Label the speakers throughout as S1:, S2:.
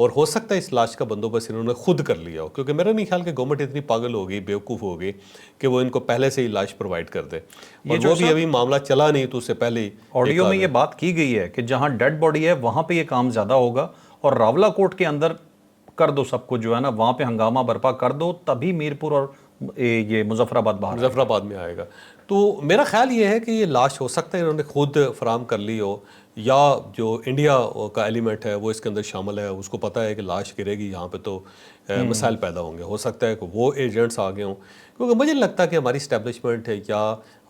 S1: اور ہو سکتا ہے اس لاش کا بندوبست انہوں نے خود کر لیا ہو، کیونکہ میرا نہیں خیال کہ گورنمنٹ اتنی پاگل ہو گئی، بیوقوف ہو گئی کہ وہ ان کو پہلے سے ہی لاش پرووائڈ کر دے، اور وہ بھی ابھی معاملہ چلا نہیں تو اس سے پہلے ہی
S2: آڈیو میں یہ بات کی گئی ہے کہ جہاں ڈیڈ باڈی ہے وہاں پہ یہ کام زیادہ ہوگا، اور راولہ کوٹ کے اندر کر دو سب کچھ جو ہے نا، وہاں پہ ہنگامہ برپا کر دو، تبھی میرپور اور یہ مظفر آباد
S1: میں آئے گا۔ تو میرا خیال یہ ہے کہ یہ لاش ہو سکتا ہے انہوں نے خود فراہم کر لی ہو، یا جو انڈیا کا ایلیمنٹ ہے وہ اس کے اندر شامل ہے، اس کو پتہ ہے کہ لاش گرے گی یہاں پہ تو مسائل پیدا ہوں گے، ہو سکتا ہے کہ وہ ایجنٹس آ گئے ہوں، کیونکہ مجھے نہیں لگتا کہ ہماری اسٹیبلشمنٹ ہے یا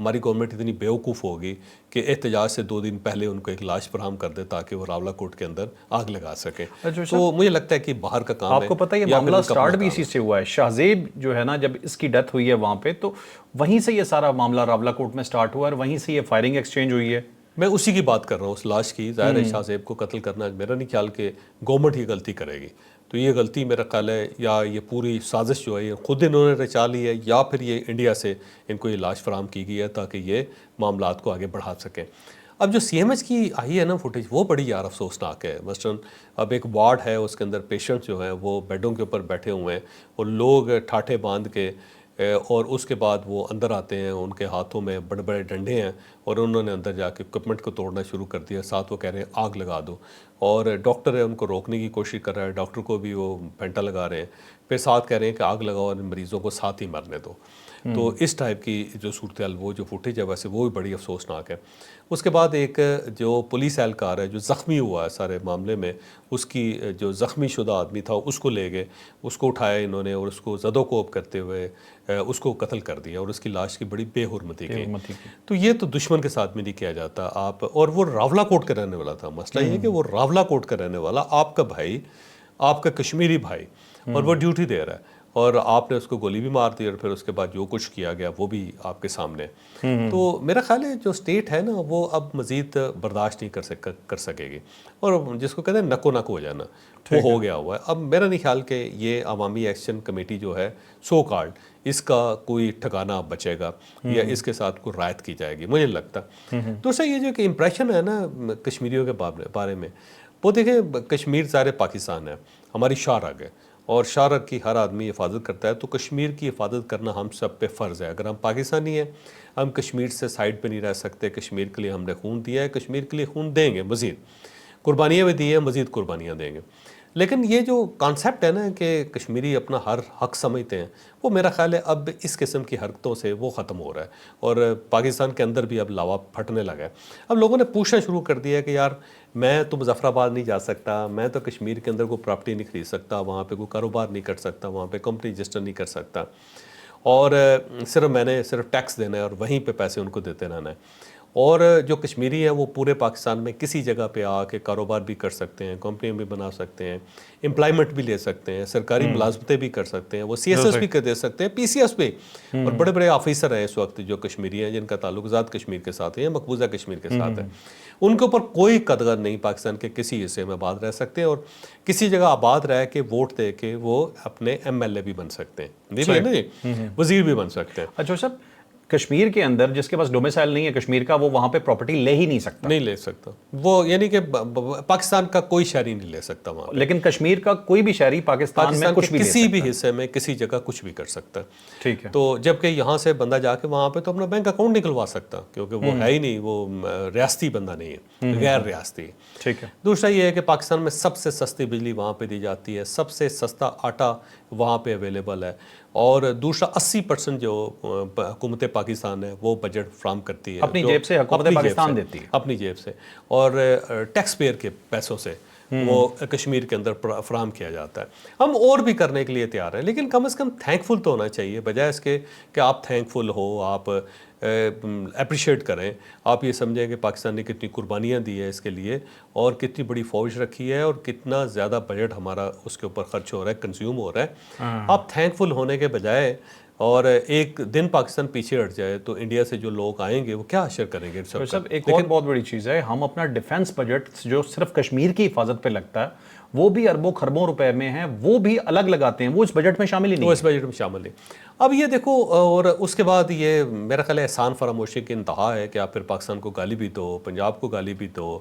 S1: ہماری گورنمنٹ اتنی بیوقوف ہوگی کہ احتجاج سے 2 دن پہلے ان کو ایک لاش فراہم کر دے تاکہ وہ راولہ کوٹ کے اندر آگ لگا سکے۔ تو مجھے لگتا ہے کہ باہر کا کام ہے۔
S2: آپ کو پتہ ہے یہ معاملہ سٹارٹ بھی اسی سے ہوا ہے، شاہ زیب جو ہے نا جب اس کی ڈیتھ ہوئی ہے وہاں پہ، تو وہیں سے یہ سارا معاملہ راولہ کوٹ میں سٹارٹ ہوا ہے، اور وہیں سے یہ فائرنگ ایکسچینج ہوئی ہے۔
S1: میں اسی کی بات کر رہا ہوں، اس لاش کی۔ ظاہر ہے شاہ زیب کو قتل کرنا میرا نہیں خیال کہ گورنمنٹ ہی غلطی کرے گی، تو یہ غلطی میرا خیال ہے یا یہ پوری سازش جو ہے یہ خود انہوں نے رچا لی ہے، یا پھر یہ انڈیا سے ان کو یہ لاش فراہم کی گئی ہے تاکہ یہ معاملات کو آگے بڑھا سکیں۔ اب جو سی ایم ایچ کی آئی ہے نا فوٹیج، وہ بڑی یار افسوسناک ہے۔ مثلاً اب ایک وارڈ ہے، اس کے اندر پیشنٹ جو ہیں وہ بیڈوں کے اوپر بیٹھے ہوئے ہیں، اور لوگ ٹھاٹھے باندھ کے، اور اس کے بعد وہ اندر آتے ہیں، ان کے ہاتھوں میں بڑے بڑے ڈنڈے ہیں، اور انہوں نے اندر جا کے اکوپمنٹ کو توڑنا شروع کر دیا، ساتھ وہ کہہ رہے ہیں آگ لگا دو، اور ڈاکٹر ہے ان کو روکنے کی کوشش کر رہا ہے، ڈاکٹر کو بھی وہ پینٹا لگا رہے ہیں، پھر ساتھ کہہ رہے ہیں کہ آگ لگاؤ اور مریضوں کو ساتھ ہی مرنے دو۔ تو اس ٹائپ کی جو صورتحال، وہ جو فوٹیج ہے ویسے وہ بھی بڑی افسوسناک ہے۔ اس کے بعد ایک جو پولیس اہلکار ہے جو زخمی ہوا ہے سارے معاملے میں، اس کی جو زخمی شدہ آدمی تھا اس کو لے گئے، اس کو اٹھایا انہوں نے، اور اس کو زد و کوب کرتے ہوئے اس کو قتل کر دیا، اور اس کی لاش کی بڑی بے حرمتی کی۔ تو یہ تو دشمن کے ساتھ میں نہیں کیا جاتا آپ، اور وہ راولہ کوٹ کا رہنے والا تھا۔ مسئلہ یہ ہے کہ وہ راولہ کوٹ کا رہنے والا آپ کا بھائی، آپ کا کشمیری بھائی، اور وہ ڈیوٹی دے رہا ہے، اور آپ نے اس کو گولی بھی مار دی، اور پھر اس کے بعد جو کچھ کیا گیا وہ بھی آپ کے سامنے۔ تو میرا خیال ہے جو اسٹیٹ ہے نا وہ اب مزید برداشت نہیں کر سکے گی، اور جس کو کہتے ہیں نکو نک ہو جانا، وہ ہو گیا ہوا ہے۔ اب میرا نہیں خیال کہ یہ عوامی ایکشن کمیٹی جو ہے سو کالڈ، اس کا کوئی ٹھکانہ اب بچے گا یا اس کے ساتھ کوئی رعایت کی جائے گی، مجھے نہیں لگتا۔ دوسرا یہ جو کہ امپریشن ہے نا کشمیریوں کے بارے میں، وہ دیکھیں کشمیر ظاہر پاکستان ہے، ہماری شاہ رگ ہے، اور شاہ رگ کی ہر آدمی حفاظت کرتا ہے، تو کشمیر کی حفاظت کرنا ہم سب پہ فرض ہے۔ اگر ہم پاکستانی ہیں، ہم کشمیر سے سائڈ پہ نہیں رہ سکتے۔ کشمیر کے لیے ہم نے خون دیا ہے، کشمیر کے لیے خون دیں گے، مزید قربانیاں بھی دی ہیں، مزید قربانیاں دیں گے۔ لیکن یہ جو کانسیپٹ ہے نا کہ کشمیری اپنا ہر حق سمجھتے ہیں، وہ میرا خیال ہے اب اس قسم کی حرکتوں سے وہ ختم ہو رہا ہے، اور پاکستان کے اندر بھی اب لاوا پھٹنے لگا ہے۔ اب لوگوں نے پوچھنا شروع کر دیا ہے کہ یار میں تو مظفر آباد نہیں جا سکتا، میں تو کشمیر کے اندر کوئی پراپرٹی نہیں خرید سکتا، وہاں پہ کوئی کاروبار نہیں کر سکتا، وہاں پہ کمپنی رجسٹر نہیں کر سکتا، اور صرف میں نے ٹیکس دینا ہے اور وہیں پہ پیسے ان کو دیتے رہنا ہے۔ اور جو کشمیری ہیں وہ پورے پاکستان میں کسی جگہ پہ آ کے کاروبار بھی کر سکتے ہیں، کمپنیاں بھی بنا سکتے ہیں، امپلائمنٹ بھی لے سکتے ہیں، سرکاری ملازمتیں بھی کر سکتے ہیں، وہ سی ایس ایس بھی دے سکتے ہیں، پی سی ایس بھی، اور بڑے بڑے آفیسر ہیں اس وقت جو کشمیری ہیں، جن کا تعلق ذات کشمیر کے ساتھ ہے یا مقبوضہ کشمیر کے ساتھ ہے۔ ان کے اوپر کوئی قدغن نہیں، پاکستان کے کسی حصے میں آباد رہ سکتے ہیں، اور کسی جگہ آباد رہ کے ووٹ دے کے وہ اپنے ایم ایل اے بھی بن سکتے ہیں، وزیر بھی بن سکتے ہیں۔
S2: اچھا صاحب، کشمیر کے اندر جس کے پاس ڈومیسائل نہیں ہے کشمیر کا، وہ وہاں پہ پراپرٹی لے ہی نہیں سکتا،
S1: وہ یعنی کہ پاکستان کا کوئی شہری نہیں لے سکتا وہاں،
S2: لیکن کشمیر کا کوئی بھی شہری پاکستان میں کچھ بھی
S1: کسی بھی حصے میں کسی جگہ کچھ بھی کر سکتا ہے۔
S2: ٹھیک ہے،
S1: تو جبکہ یہاں سے بندہ جا کے وہاں پہ تو اپنا بینک اکاؤنٹ نکلوا سکتا، کیونکہ وہ ہے ہی نہیں، وہ ریاستی بندہ نہیں ہے، غیر ریاستی ہے۔
S2: ٹھیک ہے۔
S1: دوسرا یہ ہے کہ پاکستان میں سب سے سستی بجلی وہاں پہ دی جاتی ہے، سب سے سستا آٹا وہاں پہ اویلیبل ہے، اور دوسرا 80% جو حکومت پاکستان ہے وہ بجٹ فراہم کرتی ہے،
S2: اپنی جیب سے حکومت پاکستان دیتی ہے،
S1: اپنی جیب سے، اور ٹیکس پیئر کے پیسوں سے وہ کشمیر کے اندر فراہم کیا جاتا ہے۔ ہم اور بھی کرنے کے لیے تیار ہیں، لیکن کم از کم تھینک فل تو ہونا چاہیے، بجائے اس کے کہ آپ تھینک فل ہو، آپ اپریشیٹ کریں، آپ یہ سمجھیں کہ پاکستان نے کتنی قربانیاں دی ہے اس کے لیے، اور کتنی بڑی فوج رکھی ہے، اور کتنا زیادہ بجٹ ہمارا اس کے اوپر خرچ ہو رہا ہے، کنزیوم ہو رہا ہے۔ آپ تھینک فل ہونے کے بجائے اور ایک دن پاکستان پیچھے ہٹ جائے تو انڈیا سے جو لوگ آئیں گے وہ کیا اشر کریں گے؟
S2: سب ایک اور بہت بڑی چیز ہے، ہم اپنا ڈیفنس بجٹ جو صرف کشمیر کی حفاظت پہ لگتا ہے وہ بھی اربوں خربوں روپے میں ہیں، وہ بھی الگ لگاتے ہیں، وہ اس بجٹ میں شامل ہی نہیں،
S1: وہ اس بجٹ میں شامل نہیں۔ اب یہ دیکھو، اور اس کے بعد یہ میرا خیال ہے احسان فراموشی کی انتہا ہے کہ آپ پھر پاکستان کو گالی بھی دو، پنجاب کو گالی بھی دو،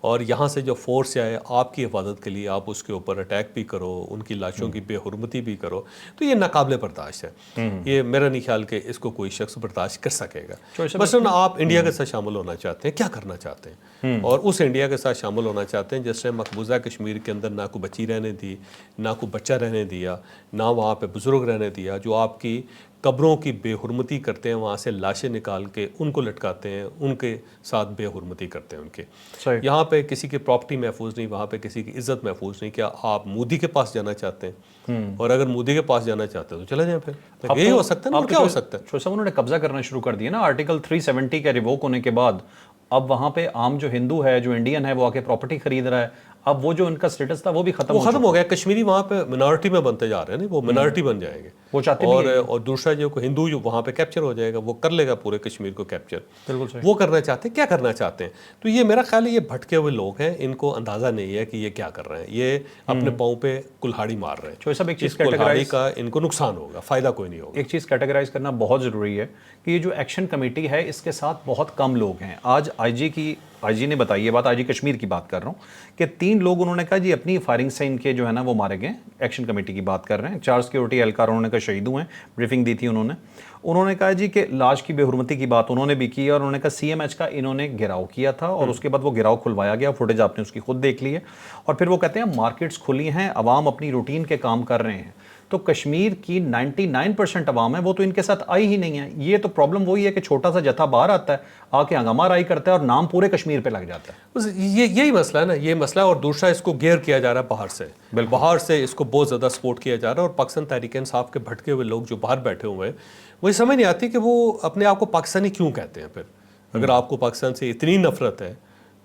S1: اور یہاں سے جو فورس آئے آپ کی حفاظت کے لیے آپ اس کے اوپر اٹیک بھی کرو، ان کی لاشوں کی بے حرمتی بھی کرو، تو یہ ناقابل برداشت ہے. یہ میرا نہیں خیال کہ اس کو کوئی شخص برداشت کر سکے گا. مثلاً آپ انڈیا کے ساتھ شامل ہونا چاہتے ہیں، کیا کرنا چاہتے ہیں، اور اس انڈیا کے ساتھ شامل ہونا چاہتے ہیں جس نے مقبوضہ کشمیر کے اندر نہ کوئی بچی رہنے دی، نہ کوئی بچہ رہنے دیا، نہ وہاں پہ بزرگ رہنے دیا، جو آپ کی قبروں کی بے حرمتی کرتے ہیں، وہاں سے لاشیں نکال کے ان کو لٹکاتے ہیں، ان کے ساتھ بے حرمتی کرتے ہیں ان کے. یہاں پہ کسی کی پراپرٹی محفوظ نہیں، وہاں پہ کسی کی عزت محفوظ نہیں. کیا آپ مودی کے پاس جانا چاہتے ہیں؟ اور اگر مودی کے پاس جانا چاہتے ہیں تو چلے جائیں، پھر یہی ہو سکتا ہے نا، کیا ہو سکتا ہے.
S2: صاحب انہوں نے قبضہ کرنا شروع کر دیا نا آرٹیکل 370 کے ریووک ہونے کے بعد. اب وہاں پہ عام جو ہندو ہے، جو انڈین ہے، وہ آ کے پراپرٹی خرید رہا ہے. اب وہ جو ان کا سٹیٹس تھا وہ بھی ختم
S1: ہو گیا. کشمیری وہاں پہ منارٹی میں بنتے جا رہے ہیں، وہ منارٹی بن جائیں گے
S2: وہ چاہتے
S1: اور دوسرا جو ہندو جو وہاں پہ کیپچر ہو جائے گا، وہ کر لے گا پورے کشمیر کو کیپچر.
S2: بالکل
S1: وہ کرنا چاہتے ہیں، کیا کرنا چاہتے ہیں. تو یہ میرا خیال ہے یہ بھٹکے ہوئے لوگ ہیں، ان کو اندازہ نہیں ہے کہ یہ کیا کر رہے ہیں. یہ اپنے پاؤں پہ کلہاڑی مار رہے ہیں. اس کلہاڑی کا ان کو نقصان ہوگا، فائدہ کوئی نہیں ہوگا.
S2: ایک چیز کیٹیگرائز کرنا بہت ضروری ہے کہ یہ جو ایکشن کمیٹی ہے اس کے ساتھ بہت کم لوگ ہیں. آج آئی جی نے بتائی یہ بات، آئی جی کشمیر کی بات کر رہا ہوں، کہ 3 لوگ انہوں نے کہا جی اپنی فائرنگ سے ان کے جو ہے نا وہ مارے گئے. ایکشن کمیٹی کی بات کر رہے ہیں. 4 سیکورٹی اہلکار انہوں نے کہا شہید ہوئے ہیں. بریفنگ دی تھی انہوں نے کہا جی کہ لاش کی بے حرمتی کی بات انہوں نے بھی کی، اور انہوں نے کہا سی ایم ایچ کا انہوں نے گھراؤ کیا تھا اور اس کے بعد وہ گھراؤ کھلوایا گیا. فوٹیج آپ نے اس کی خود دیکھ لی ہے. اور پھر وہ کہتے ہیں مارکیٹس کھلی ہیں، عوام اپنی روٹین کے کام کر رہے ہیں. تو کشمیر کی 99% عوام ہے وہ تو ان کے ساتھ آئی ہی نہیں ہے. یہ تو پرابلم وہی ہے کہ چھوٹا سا جتھا باہر آتا ہے، آ کے ہنگامہ رائی کرتا ہے اور نام پورے کشمیر پہ لگ جاتا ہے.
S1: یہی مسئلہ ہے نا، یہ مسئلہ. اور دوسرا اس کو گیئر کیا جا رہا ہے باہر سے اس کو بہت زیادہ سپورٹ کیا جا رہا ہے. اور پاکستان تحریک انصاف کے بھٹکے ہوئے لوگ جو باہر بیٹھے ہوئے ہیں، وہ یہ سمجھ نہیں آتی کہ وہ اپنے آپ کو پاکستانی کیوں کہتے ہیں. پھر اگر آپ کو پاکستان سے اتنی نفرت ہے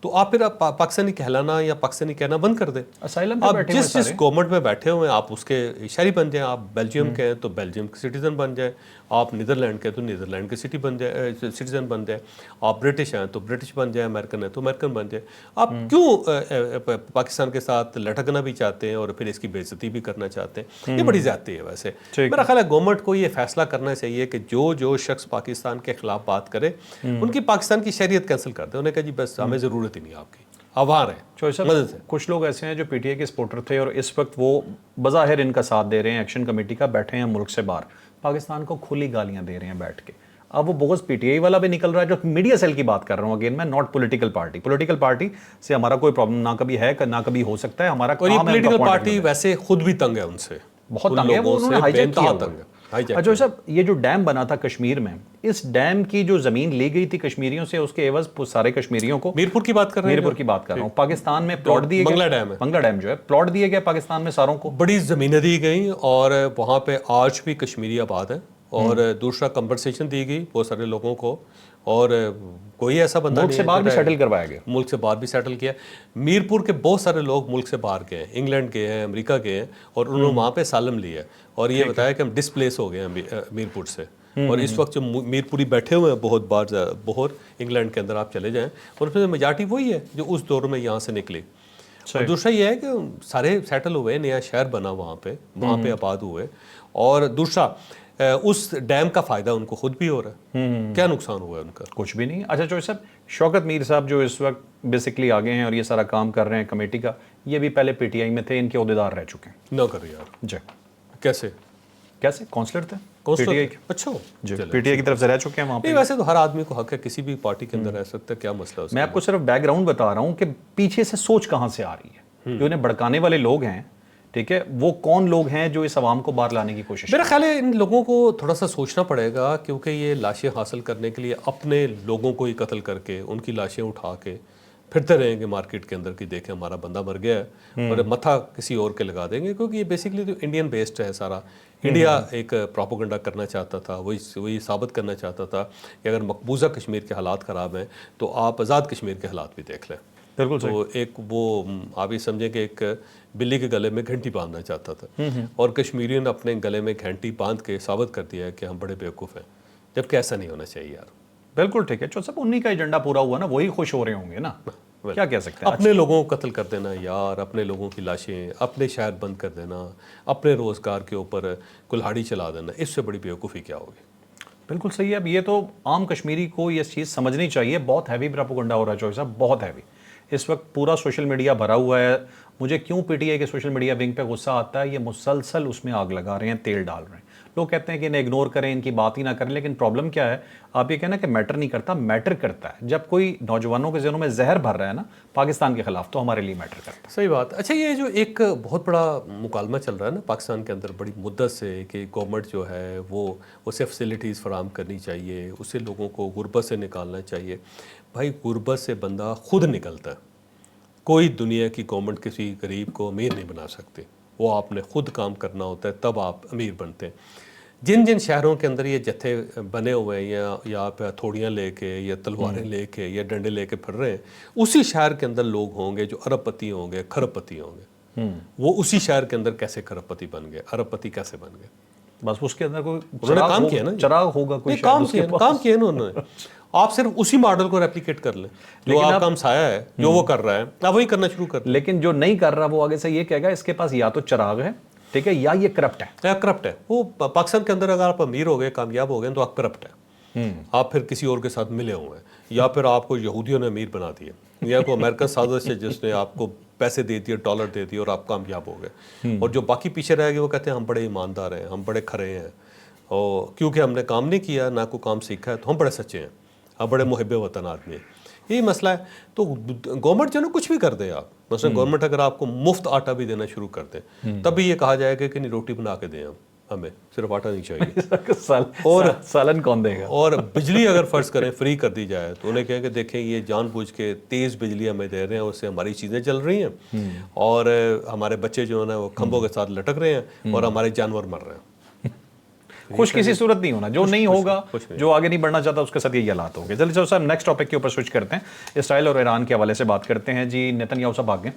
S1: تو آپ پھر پاکستانی کہلانا یا پاکستانی کہنا بند کر دیں. آپ جس گورنمنٹ میں بیٹھے ہوئے ہیں آپ اس کے شہری بن جائیں. آپ بیلجیم کے ہیں تو بیلجیم کے سٹیزن بن جائیں. آپ نیدرلینڈ کے تو نیدرلینڈ کے سٹیزن بن جائیں. آپ برٹش ہیں تو برٹش بن جائیں. امریکن ہیں تو امریکن بن جائیں. آپ کیوں پاکستان کے ساتھ لٹکنا بھی چاہتے ہیں اور پھر اس کی بے عزتی بھی کرنا چاہتے ہیں؟ یہ بڑی زیادتی ہے. ویسے میرا خیال ہے گورنمنٹ کو یہ فیصلہ کرنا چاہیے کہ جو شخص پاکستان کے خلاف بات کرے ان کی پاکستان کی شہریت کینسل کر دے. انہیں کہا جی بس ہمیں ضرورت ہی نہیں آپ کی، آوار ہے.
S2: کچھ لوگ ایسے ہیں جو پی ٹی آئی کے سپورٹر تھے اور اس وقت وہ بظاہر ان کا ساتھ دے رہے ہیں ایکشن کمیٹی کا، بیٹھے ہیں ملک سے باہر، پاکستان کو کھلی گالیاں دے رہے ہیں بیٹھ کے. اب وہ بغض پی ٹی آئی والا بھی نکل رہا ہے، جو میڈیا سیل کی بات کر رہا ہوں اگین میں، ناٹ پولیٹیکل پارٹی سے ہمارا کوئی پرابلم نہ کبھی ہے نہ کبھی ہو سکتا ہے. ہمارا کام ہے.
S1: پولیٹیکل پارٹی ویسے خود بھی تنگ ہے ان سے،
S2: بہت تنگ ہے. وہ انہوں نے ہائی جیک کیا ہوا. اچھا صاحب، یہ جو ڈیم بنا تھا کشمیر میں، اس ڈیم کی جو زمین لی گئی تھی کشمیریوں سے، اس کے عوض سارے کشمیریوں کو،
S1: میرپور کی بات کر
S2: رہا ہوں، پاکستان میں پلاٹ دیے گئے. منگلا ڈیم جو ہے پلاٹ دیے گئے پاکستان میں ساروں کو،
S1: بڑی زمینیں دی گئیں اور وہاں پہ آج بھی کشمیری آباد ہے. اور دوسرا کمپنسیشن دی گئی بہت سارے لوگوں کو. اور کوئی ایسا بندہ
S2: ملک سے باہر بھی سیٹل کروایا گیا.
S1: ملک سے باہر بھی سیٹل کیا. میرپور کے بہت سارے لوگ ملک سے باہر گئے ہیں، انگلینڈ گئے ہیں، امریکہ گئے ہیں، اور انہوں نے وہاں پہ اسائلم لیا ہے. اور یہ بتایا کہ ہم ڈسپلیس ہو گئے ہیں میرپور سے. اور اس وقت جو میرپوری بیٹھے ہوئے ہیں بہت انگلینڈ کے اندر آپ چلے جائیں، اور پھر میجارٹی وہی ہے جو اس دور میں یہاں سے نکلی. اور دوسرا یہ ہے کہ سارے سیٹل ہوئے، نیا شہر بنا وہاں پہ آباد ہوئے. اور دوسرا اس ڈیم کا فائدہ ان کو خود بھی ہو رہا ہے. کیا نقصان ہوا ہے ان کا؟
S2: کچھ بھی نہیں. اچھا چوہے صاحب، شوکت میر صاحب جو اس وقت بیسکلی آگے ہیں اور یہ سارا کام کر رہے ہیں کمیٹی کا، یہ بھی پہلے پی ٹی آئی میں تھے، ان کے عہدیدار رہ چکے ہیں.
S1: نہ کرے یار.
S2: جی
S1: کیسے
S2: کونسلر تھے
S1: پی ٹی آئی کے؟ اچھا
S2: جی، پی ٹی آئی کی طرف سے رہ چکے ہیں وہاں پہ.
S1: ویسے تو ہر آدمی کو حق ہے کسی بھی پارٹی کے اندر رہ سکتا ہے، کیا مسئلہ ہے؟
S2: میں آپ کو صرف بیک گراؤنڈ بتا رہا ہوں کہ پیچھے سے سوچ کہاں سے آ رہی ہے. جو انہیں بھڑکانے والے لوگ ہیں، ٹھیک ہے، وہ کون لوگ ہیں جو اس عوام کو باہر لانے کی کوشش؟
S1: میرا خیال ہے ان لوگوں کو تھوڑا سا سوچنا پڑے گا، کیونکہ یہ لاشیں حاصل کرنے کے لیے اپنے لوگوں کو ہی قتل کر کے ان کی لاشیں اٹھا کے پھرتے رہیں گے مارکیٹ کے اندر کہ دیکھیں ہمارا بندہ مر گیا ہے، اور متھا کسی اور کے لگا دیں گے. کیونکہ یہ بیسکلی تو انڈین بیسڈ ہے سارا. انڈیا ایک پروپیگنڈا کرنا چاہتا تھا، وہی ثابت کرنا چاہتا تھا کہ اگر مقبوضہ کشمیر کے حالات خراب ہیں تو آپ آزاد کشمیر کے حالات بھی دیکھ لیں.
S2: بالکل.
S1: تو ایک وہ آپ یہ سمجھیں کہ ایک بلی کے گلے میں گھنٹی باندھنا چاہتا تھا، اور کشمیریوں نے اپنے گلے میں گھنٹی باندھ کے ثابت کر دیا ہے کہ ہم بڑے بیوقوف ہیں، جبکہ ایسا نہیں ہونا چاہیے یار.
S2: بالکل ٹھیک ہے. چو صاحب انہی کا ایجنڈا پورا ہوا نا، وہی خوش ہو رہے ہوں گے نا. کیا کہہ سکتے ہیں؟
S1: اپنے لوگوں کو قتل کر دینا یار، اپنے لوگوں کی لاشیں، اپنے شہر بند کر دینا، اپنے روزگار کے اوپر کلہاڑی چلا دینا، اس سے بڑی بیوقوفی کیا ہوگی؟
S2: بالکل صحیح ہے. اب یہ تو عام کشمیری کو یہ چیز سمجھنی چاہیے. بہت ہیوی پروپیگنڈا ہو رہا ہے چوہے صاحب، بہت ہیوی. اس وقت پورا سوشل میڈیا بھرا ہوا ہے. مجھے کیوں پی ٹی آئی کے سوشل میڈیا ونگ پہ غصہ آتا ہے، یہ مسلسل اس میں آگ لگا رہے ہیں، تیل ڈال رہے ہیں. لوگ کہتے ہیں کہ انہیں اگنور کریں، ان کی بات ہی نہ کریں، لیکن پرابلم کیا ہے؟ آپ یہ کہنا کہ میٹر نہیں کرتا، میٹر کرتا ہے. جب کوئی نوجوانوں کے ذہنوں میں زہر بھر رہا ہے نا پاکستان کے خلاف، تو ہمارے لیے میٹر کرتا ہے.
S1: صحیح بات. اچھا، یہ جو ایک بہت بڑا مکالمہ چل رہا ہے نا پاکستان کے اندر بڑی مدت سے، کہ گورنمنٹ جو ہے وہ اسے فیسلٹیز فراہم کرنی چاہیے، اسے لوگوں کو غربت سے نکالنا چاہیے. بھائی غربت سے بندہ خود نکلتا ہے. کوئی دنیا کی گورنمنٹ کسی غریب کو امیر نہیں بنا سکتے. وہ آپ نے خود کام کرنا ہوتا ہے، تب آپ امیر بنتے ہیں. جن جن شہروں کے اندر یہ جتھے بنے ہوئے ہیں، یا آپ ہتھوڑیاں لے کے یا تلواریں لے کے یا ڈنڈے لے کے پھر رہے ہیں، اسی شہر کے اندر لوگ ہوں گے جو ارب پتی ہوں گے، کھرب پتی ہوں گے. وہ اسی شہر کے اندر کیسے کھرب پتی بن گئے، ارب پتی کیسے بن گئے؟
S2: بس اس کے اندر کوئی
S1: انہوں نے کام کیا نا،
S2: چراغ ہوگا کوئی،
S1: کام کیا نا انہوں نے. آپ صرف اسی ماڈل کو ریپلیکیٹ کر لیں، جو آپ کا ہمسایہ ہے جو وہ کر رہا ہے، آپ وہی کرنا شروع کر دیں.
S2: لیکن جو نہیں کر رہا وہ آگے سے یہ کہے گا اس کے پاس یا تو چراغ ہے، ٹھیک ہے، یا یہ کرپٹ ہے.
S1: کرپٹ ہے. وہ پاکستان کے اندر اگر آپ امیر ہو گئے، کامیاب ہو گئے، تو آپ کرپٹ ہے. آپ پھر کسی اور کے ساتھ ملے ہوئے ہیں، یا پھر آپ کو یہودیوں نے امیر بنا دیا، یا کوئی امریکن سازش ہے جس نے آپ کو پیسے دے دیے، ڈالر دے دیے، اور آپ کامیاب ہو گئے. اور جو باقی پیچھے رہ گئے وہ کہتے ہیں ہم بڑے ایماندار ہیں، ہم بڑے کھرے ہیں، اور کیونکہ ہم نے کام نہیں کیا، نہ کوئی کام سیکھا ہے، تو ہم بڑے سچے ہیں، ہم بڑے محب وطن آدمی ہیں. یہی مسئلہ ہے. تو گورنمنٹ جو ہے نا کچھ بھی کر دے آپ، مثلا گورنمنٹ اگر آپ کو مفت آٹا بھی دینا شروع کر دے، تب بھی یہ کہا جائے گا کہ نہیں روٹی بنا کے دیں، ہمیں صرف آٹا نہیں چاہیے.
S2: اور سالن کون دے گا؟
S1: اور بجلی اگر فرض کریں فری کر دی جائے، تو انہیں کہیں کہ دیکھیں یہ جان بوجھ کے تیز بجلی ہمیں دے رہے ہیں، اس سے ہماری چیزیں چل رہی ہیں، اور ہمارے بچے جو ہے نا وہ کھمبوں کے ساتھ لٹک رہے ہیں، اور ہمارے جانور مر رہے ہیں.
S2: خوش کسی صورت نہیں ہونا، جو نہیں ہوگا، جو آگے نہیں بڑھنا چاہتا اس کے ساتھ یہ حالات ہو گئے. چلیے صاحب نیکسٹ ٹاپک کے اوپر سوئچ کرتے ہیں. اسرائیل اور ایران کے حوالے سے بات کرتے ہیں. جی نیتن یاہو صاحب آگے،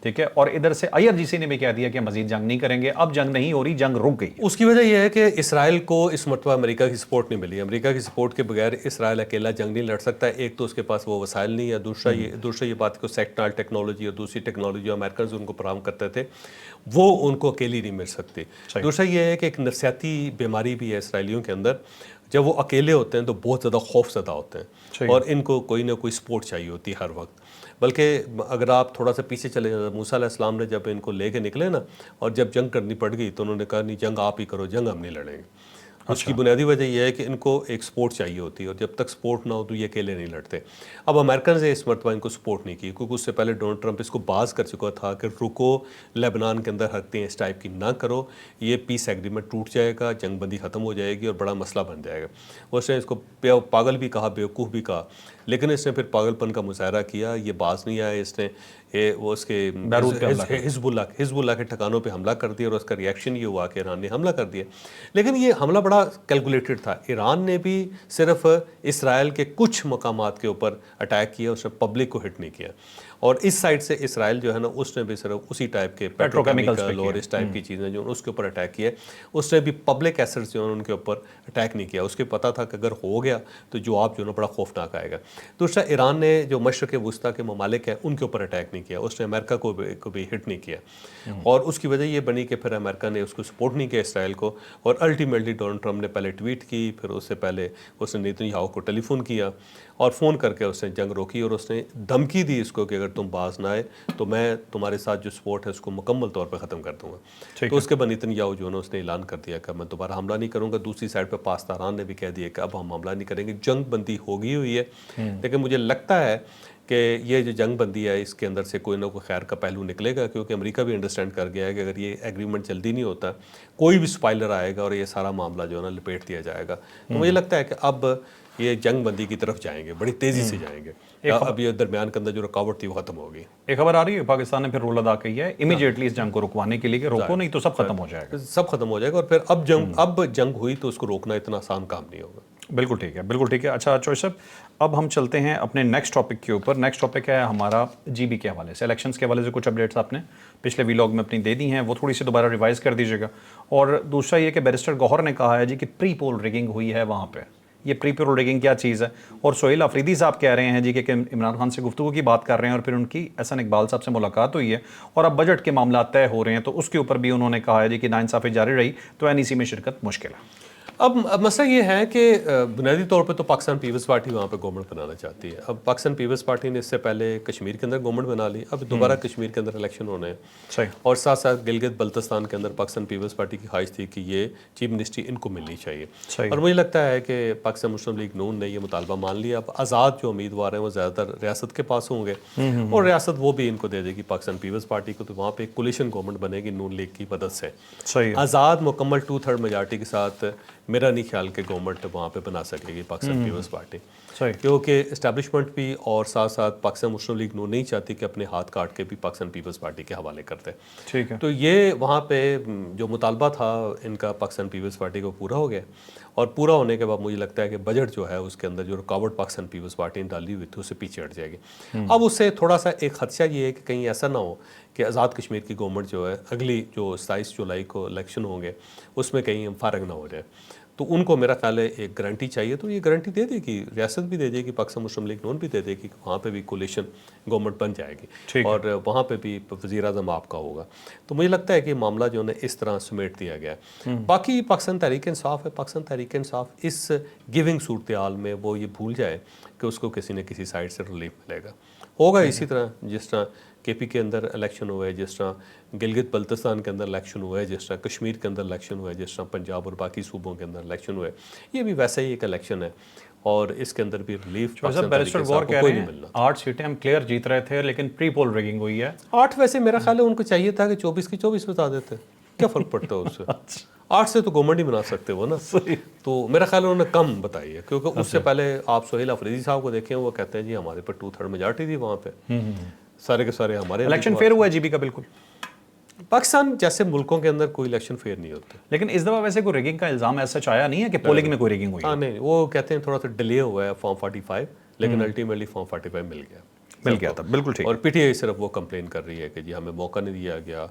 S2: ٹھیک ہے، اور ادھر سے IRGC نے بھی کہہ دیا کہ مزید جنگ نہیں کریں گے. اب جنگ نہیں ہو رہی، جنگ رک گئی.
S1: اس کی وجہ یہ ہے کہ اسرائیل کو اس مرتبہ امریکہ کی سپورٹ نہیں ملی. امریکہ کی سپورٹ کے بغیر اسرائیل اکیلا جنگ نہیں لڑ سکتا. ایک تو اس کے پاس وہ وسائل نہیں ہے، دوسرا یہ بات کہ سیکٹنال ٹیکنالوجی اور دوسری ٹیکنالوجی جو امریکنز ان کو فراہم کرتے تھے وہ ان کو اکیلی نہیں مل سکتی. دوسرا یہ ہے کہ ایک نفسیاتی بیماری بھی ہے اسرائیلیوں کے اندر. جب وہ اکیلے ہوتے ہیں تو بہت زیادہ خوف زدہ ہوتے ہیں، اور ان کو کوئی نہ کوئی سپورٹ چاہیے ہوتی ہے ہر وقت. بلکہ اگر آپ تھوڑا سا پیچھے چلے جائیں، موسیٰ علیہ السلام نے جب ان کو لے کے نکلے نا، اور جب جنگ کرنی پڑ گئی تو انہوں نے کہا نہیں جنگ آپ ہی کرو، جنگ ہم نہیں لڑیں گے. اس کی بنیادی وجہ یہ ہے کہ ان کو ایک سپورٹ چاہیے ہوتی ہے، اور جب تک سپورٹ نہ ہو تو یہ اکیلے نہیں لڑتے. اب امریکنز نے اس مرتبہ ان کو سپورٹ نہیں کی، کیونکہ اس سے پہلے ڈونلڈ ٹرمپ اس کو باز کر چکا تھا کہ رکو، لبنان کے اندر حرکتیں اس ٹائپ کی نہ کرو، یہ پیس ایگریمنٹ ٹوٹ جائے گا، جنگ بندی ختم ہو جائے گی اور بڑا مسئلہ بن جائے گا. اس نے اس کو پاگل بھی کہا، بیوقوف بھی کہا، لیکن اس نے پھر پاگل پن کا مظاہرہ کیا. یہ باز نہیں آیا، اس نے وہ اس کے حزب اللہ کے ٹھکانوں پہ حملہ کر دیا، اور اس کا ریئیکشن یہ ہوا کہ ایران نے حملہ کر دیا. لیکن یہ حملہ بڑا کیلکولیٹڈ تھا. ایران نے بھی صرف اسرائیل کے کچھ مقامات کے اوپر اٹیک کیا، اس نے پبلک کو ہٹ نہیں کیا. اور اس سائڈ سے اسرائیل جو ہے نا اس نے بھی صرف اسی ٹائپ کے پیٹروکیمیکل اور اس ٹائپ کی چیزیں جو اس کے اوپر اٹیک کیا. اس نے بھی پبلک ایسٹس جو ہیں ان کے اوپر اٹیک نہیں کیا. اس کو پتہ تھا کہ اگر ہو گیا تو جواب جو ہے نا بڑا خوفناک آئے گا. دوسرا ایران نے جو مشرق وسطیٰ کے ممالک ہیں ان کے اوپر اٹیک نہیں کیا. اس نے امریکہ کو بھی ہٹ نہیں کیا، اور اس کی وجہ یہ بنی کہ پھر امریکہ نے اس کو سپورٹ نہیں کیا اسرائیل کو. اور الٹیمیٹلی ڈونلڈ ٹرمپ نے پہلے ٹویٹ کی، پھر اس سے پہلے اس نے نیتن یاہو کو ٹیلی فون کیا، اور فون کر کے اس نے جنگ روکی، اور اس نے دھمکی دی اس کو کہ اگر تم باز نہ آئے تو میں تمہارے ساتھ جو سپورٹ ہے اس کو مکمل طور پہ ختم کر دوں گا. تو اس کے بعد نیتن یاہو جو ہے نا اس نے اعلان کر دیا کہ میں دوبارہ حملہ نہیں کروں گا. دوسری سائڈ پہ پاسداران نے بھی کہہ دیا کہ اب ہم حملہ نہیں کریں گے. جنگ بندی ہوگی ہوئی ہے، لیکن مجھے لگتا ہے کہ یہ جو جنگ بندی ہے اس کے اندر سے کوئی نہ کوئی خیر کا پہلو نکلے گا، کیونکہ امریکہ بھی انڈرسٹینڈ کر گیا ہے کہ اگر یہ ایگریمنٹ جلدی نہیں ہوتا کوئی بھی سپائلر آئے گا اور یہ سارا معاملہ جو ہے نا لپیٹ دیا جائے گا. تو مجھے لگتا ہے کہ اب یہ جنگ بندی کی طرف جائیں گے، بڑی تیزی سے جائیں گے. اب یہ درمیان کے اندر جو رکاوٹ تھی وہ ختم ہوگی.
S2: ایک خبر آ رہی ہے پاکستان نے پھر رول ادا کی ہے امیڈیٹلی اس جنگ کو رکوانے کے لیے کہ روکو نہیں تو سب ختم ہو جائے گا.
S1: سب ختم ہو جائے گا، اور پھر اب جنگ ہوئی تو اس کو روکنا اتنا آسان کام نہیں ہوگا.
S2: بالکل ٹھیک ہے، بالکل ٹھیک ہے. اچھا چوہے صاحب، اب ہم چلتے ہیں اپنے نیکسٹ ٹاپک کے اوپر. نیکسٹ ٹاپک ہے ہمارا GB کے حوالے سے. الیکشنز کے حوالے سے کچھ اپڈیٹس آپ نے پچھلے ویلاگ میں اپنی دے دی ہیں، وہ تھوڑی سی دوبارہ ریوائز کر دیجیے گا. اور دوسرا یہ کہ بیرسٹر گوہر نے کہا ہے جی کہ پری پول ریگنگ ہوئی ہے وہاں پہ. یہ پری پول ریگنگ کیا چیز ہے. اور سہیل آفریدی صاحب کہہ رہے ہیں جی کہ عمران خان سے گفتگو کی بات کر رہے ہیں اور پھر ان کی احسن اقبال صاحب سے ملاقات ہوئی ہے اور اب بجٹ کے معاملات طے ہو رہے ہیں, تو اس کے اوپر بھی انہوں نے کہا ہے جی کہ ناانصافی جاری رہی تو این ای سی میں شرکت مشکل ہے.
S1: اب مسئلہ یہ ہے کہ بنیادی طور پہ تو پاکستان پیپلز پارٹی وہاں پہ گورنمنٹ بنانا چاہتی ہے. اب پاکستان پیپلز پارٹی نے اس سے پہلے کشمیر کے اندر گورنمنٹ بنا لی, اب دوبارہ کشمیر کے اندر الیکشن ہونے ہیں.
S2: صحیح.
S1: اور ساتھ ساتھ گلگت بلتستان کے اندر پاکستان پیپلز پارٹی کی خواہش تھی کہ یہ چیف منسٹری ان کو ملنی چاہیے.
S2: صحیح.
S1: اور مجھے لگتا ہے کہ پاکستان مسلم لیگ نون نے یہ مطالبہ مان لیا. اب آزاد جو امیدوار ہیں وہ زیادہ تر ریاست کے پاس ہوں گے اور ریاست وہ بھی ان کو دے دے گی پاکستان پیپلز پارٹی کو, تو وہاں پہ ایک کولیشن گورنمنٹ بنے گی نون لیگ کی مدد سے.
S2: صحیح.
S1: آزاد مکمل 2/3 میجارٹی کے ساتھ میرا نہیں خیال کہ گورنمنٹ وہاں پہ بنا سکے گی پاکستان پیپلز پارٹی, کیونکہ اسٹیبلشمنٹ بھی اور ساتھ ساتھ پاکستان مسلم لیگ نون نہیں چاہتی کہ اپنے ہاتھ کاٹ کے بھی پاکستان پیپلز پارٹی کے حوالے کرتے.
S2: ٹھیک ہے.
S1: تو یہ وہاں پہ جو مطالبہ تھا ان کا پاکستان پیپلز پارٹی کو پورا ہو گیا, اور پورا ہونے کے بعد مجھے لگتا ہے کہ بجٹ جو ہے اس کے اندر جو رکاوٹ پاکستان پیپلز پارٹی نے ڈالی ہوئی تھی اس سے پیچھے ہٹ جائے گی. اب اس سے تھوڑا سا ایک خدشہ یہ ہے کہ کہیں ایسا نہ ہو کہ آزاد کشمیر کی گورنمنٹ جو ہے اگلی جو 27 جولائی کو الیکشن ہوں گے اس میں کہیں فارغ نہ ہو جائے. تو ان کو میرا خیال ہے ایک گارنٹی چاہیے, تو یہ گارنٹی دے دے گی, ریاست بھی دے دے گی, پاکستان مسلم لیگ نون بھی دے دے گی کہ وہاں پہ بھی کولیشن گورنمنٹ بن جائے گی اور وہاں پہ بھی وزیر اعظم آپ کا ہوگا. تو مجھے لگتا ہے کہ معاملہ جو ہے اس طرح سمیٹ دیا گیا ہے. باقی پاکستان تحریک انصاف ہے, پاکستان تحریک انصاف اس گیونگ صورتحال میں وہ یہ بھول جائے کہ اس کو کسی نہ کسی سائڈ سے ریلیف ملے گا. ہوگا اسی طرح جس طرح کے پی کے اندر الیکشن ہوا ہے, جس طرح گلگت بلتستان کے اندر الیکشن ہوا ہے, جس طرح کشمیر کے اندر الیکشن ہوا ہے, جس طرح پنجاب اور باقی صوبوں کے اندر الیکشن ہوا ہے, یہ بھی ویسا ہی ایک الیکشن ہے اور اس کے اندر بھی ریلیف
S2: بیرسٹر غور کہہ رہے ہیں 8 سیٹیں ہم کلیئر جیت رہے تھے لیکن پری پول ریگنگ ہوئی ہے.
S1: 8 ویسے میرا خیال ہے ان کو چاہیے تھا کہ 24 کی 24 بتا دیتے, کیا فرق پڑتا ہے اس سے. 8 سے تو گورنمنٹ ہی بنا سکتے وہ نا. تو میرا خیال ہے انہوں نے کم بتائی ہے, کیونکہ اس سے پہلے آپ سہیل آفریدی صاحب کو دیکھیں, وہ کہتے ہیں جی ہمارے پر 2/3 میجارٹی تھی وہاں پہ, سارے کے سارے ہمارے.
S2: الیکشن فیئر ہوا ہے جی بی کا بالکل.
S1: پاکستان جیسے ملکوں کے اندر کوئی الیکشن فیئر نہیں ہوتے,
S2: لیکن اس دفعہ ویسے کوئی ریگنگ کا الزام ایسا چایا نہیں ہے کہ پولنگ میں کوئی ریگنگ ہوئی.
S1: ہاں نہیں, وہ کہتے ہیں تھوڑا سا ڈیلے ہوا ہے فارم 45, لیکن الٹیمیٹلی فارم 45 مل گیا
S2: تھا. بالکل ٹھیک.
S1: اور پی ٹی آئی صرف وہ کمپلین کر رہی ہے کہ جی ہمیں موقع نہیں دیا گیا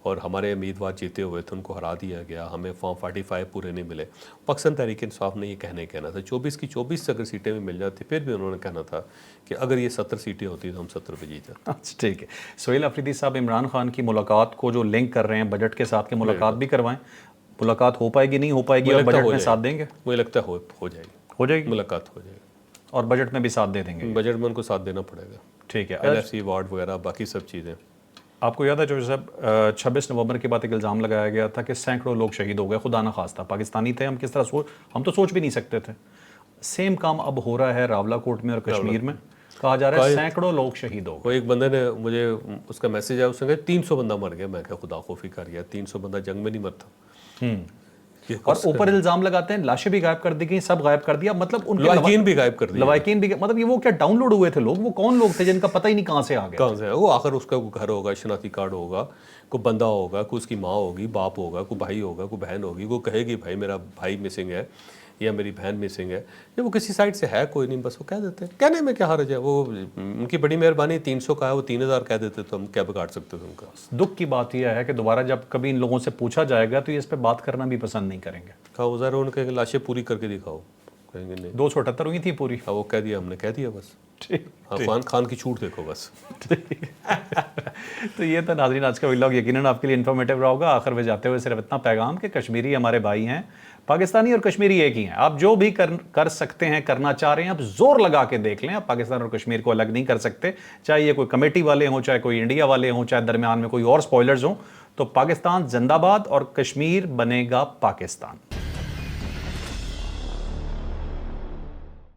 S1: اور ہمارے امیدوار جیتے ہوئے تھے ان کو ہرا دیا گیا, ہمیں فارم 45 پورے نہیں ملے. پاکستان تحریک انصاف نے یہ کہنا تھا 24 کی 24 سے اگر سیٹیں بھی مل جاتی, پھر بھی انہوں نے کہنا تھا کہ اگر یہ 70 سیٹیں ہوتی تو ہم 70 پہ جیت جاتے.
S2: ٹھیک ہے. سہیل آفریدی صاحب عمران خان کی ملاقات کو جو لنک کر رہے ہیں بجٹ کے ساتھ, کہ ملاقات بھی کروائیں, ملاقات ہو پائے گی نہیں ہو پائے گی اور بجٹ میں ساتھ دیں گے؟
S1: مجھے لگتا ہے ہو جائے گی
S2: ملاقات
S1: ہو جائے گی
S2: اور بجٹ میں بھی ساتھ دے دیں گے.
S1: بجٹ میں ان کو ساتھ دینا پڑے گا.
S2: ٹھیک ہے.
S1: LFC وارڈ وغیرہ باقی سب چیزیں.
S2: آپ کو یاد ہے جو صاحب 26 نومبر کے بعد ایک الزام لگایا گیا تھا کہ سینکڑوں لوگ شہید ہو گئے, خدا نہ خواستہ پاکستانی تھے, ہم کس طرح ہم تو سوچ بھی نہیں سکتے تھے. سیم کام اب ہو رہا ہے راولاکوٹ میں اور کشمیر میں, کہا جا رہا ہے سینکڑوں لوگ شہید ہو گئے.
S1: وہ ایک بندے نے مجھے اس کا میسج آیا, اس نے کہا 300 بندہ مر گیا. میں کہا خدا خوفی کر گیا, 300 بندہ جنگ میں نہیں مرتا.
S2: اور اوپر الزام لگاتے ہیں لاشیں بھی غائب کر دی گئی, سب غائب کر دیا, مطلب ان
S1: لواحقین بھی غائب کر دیا.
S2: لواحقین بھی, مطلب یہ وہ کیا ڈاؤن لوڈ ہوئے تھے لوگ, وہ کون لوگ تھے جن کا پتہ ہی نہیں کہاں سے آ گیا,
S1: کہاں سے وہ آخر اس کا کوئی گھر ہوگا, شناختی کارڈ ہوگا, کوئی بندہ ہوگا, کوئی اس کی ماں ہوگی, باپ ہوگا, کوئی بھائی ہوگا, کوئی بہن ہوگی, وہ کہے گی بھائی میرا بھائی مسنگ ہے یا میری بہن مسنگ ہے. جب وہ کسی سائڈ سے ہے کوئی نہیں, بس وہ کہہ دیتے ہیں, کہنے میں کیا حرج ہے. وہ ان کی بڑی مہربانی, 300 کا ہے وہ 3000 کہہ دیتے, تو ہم کیا بگاڑ سکتے تھے ان کا.
S2: دکھ کی بات یہ ہے کہ دوبارہ جب کبھی ان لوگوں سے پوچھا جائے گا تو یہ اس پہ بات کرنا بھی پسند نہیں کریں گے.
S1: کہا ظاہر ان کے لاشیں پوری کر کے دکھاؤ, کہیں گے نہیں
S2: 278 ہوئی تھی پوری.
S1: ہاں وہ کہہ دیا, ہم نے کہہ دیا بس. خان کی چھوٹ دیکھو بس.
S2: تو یہ تھا ناظرین آج کا ولاگ, یقیناً آپ کے لیے انفارمیٹیو رہا ہوگا. آخر میں جاتے ہوئے صرف اتنا پیغام کہ کشمیری ہمارے بھائی ہیں, پاکستانی اور کشمیری ایک ہی ہیں. آپ جو بھی کر سکتے ہیں, کرنا چاہ رہے ہیں, آپ زور لگا کے دیکھ لیں. آپ پاکستان اور کشمیر کو الگ نہیں کر سکتے, چاہے یہ کوئی کمیٹی والے ہوں, چاہے کوئی انڈیا والے ہوں, چاہے درمیان میں کوئی اور سپوائلرز ہوں. تو پاکستان زندہ باد اور کشمیر بنے گا پاکستان.